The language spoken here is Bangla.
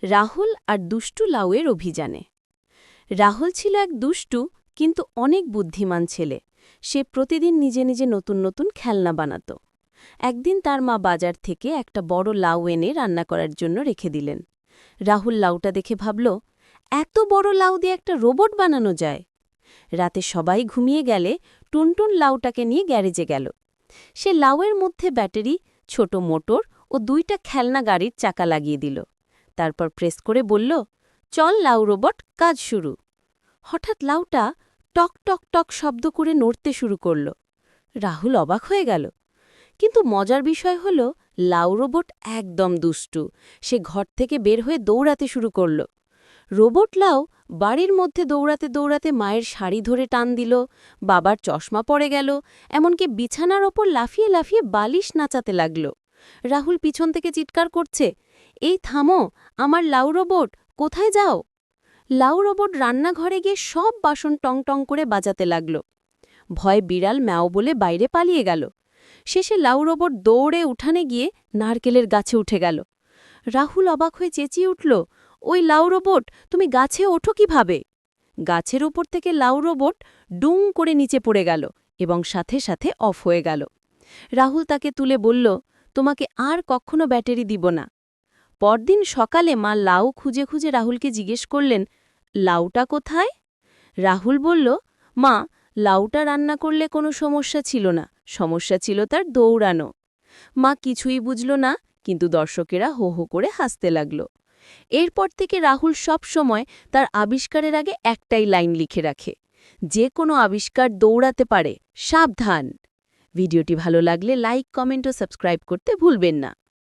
রাহুল আর দুষ্টু লাউয়ের অভিযানে। রাহুল ছিল এক দুষ্টু কিন্তু অনেক বুদ্ধিমান ছেলে। সে প্রতিদিন নিজে নিজে নতুন নতুন খেলনা বানাত। একদিন তার মা বাজার থেকে একটা বড় লাউ এনে রান্না করার জন্য রেখে দিলেন। রাহুল লাউটা দেখে ভাবল, এত বড় লাউ দিয়ে একটা রোবট বানানো যায়। রাতে সবাই ঘুমিয়ে গেলে টুনটুন লাউটাকে নিয়ে গ্যারেজে গেল। সে লাউয়ের মধ্যে ব্যাটারি, ছোট মোটর ও 2টা খেলনা গাড়ির চাকা লাগিয়ে দিল। তারপর প্রেস করে বলল, চল লাউ রোবট, কাজ শুরু। হঠাৎ লাউটা টক টক টক শব্দ করে নড়তে শুরু করল। রাহুল অবাক হয়ে গেল। কিন্তু মজার বিষয় হল, লাউ রোবট একদম দুষ্টু। সে ঘর থেকে বের হয়ে দৌড়াতে শুরু করল। রোবট লাউ বাড়ির মধ্যে দৌড়াতে দৌড়াতে মায়ের শাড়ি ধরে টান দিল, বাবার চশমা পড়ে গেল, এমনকি বিছানার ওপর লাফিয়ে লাফিয়ে বালিশ নাচাতে লাগল। রাহুল পিছন থেকে চিৎকার করছে, এই থামো, আমার লাউ রোবট, কোথায় যাও? লাউ রোবট রান্নাঘরে গিয়ে সব বাসন টং টং করে বাজাতে লাগল। ভয় বিড়াল ম্যাও বলে বাইরে পালিয়ে গেল। শেষে লাউ রোবট দৌড়ে উঠানে গিয়ে নারকেলের গাছে উঠে গেল। রাহুল অবাক হয়ে চেঁচিয়ে উঠল, ওই লাউ রোবট, তুমি গাছে ওঠো কিভাবে? গাছের ওপর থেকে লাউ রোবট ডুং করে নিচে পড়ে গেল এবং সাথে সাথে অফ হয়ে গেল। রাহুল তাকে তুলে বলল, তোমাকে আর কখনো ব্যাটারি দিব না। পরদিন সকালে মা লাউ খুঁজে খুঁজে রাহুলকে জিজ্ঞেস করলেন, লাউটা কোথায়? রাহুল বলল, মা, লাউটা রান্না করলে কোনো সমস্যা ছিল না, সমস্যা ছিল তার দৌড়ানো। মা কিছুই বুঝল না, কিন্তু দর্শকেরা হো হো করে হাসতে লাগল। এরপর থেকে রাহুল সব সময় তার আবিষ্কারের আগে একটাই লাইন লিখে রাখে, যে কোনো আবিষ্কার দৌড়াতে পারে, সাবধান। ভিডিওটি ভালো লাগলে লাইক, কমেন্ট ও সাবস্ক্রাইব করতে ভুলবেন না।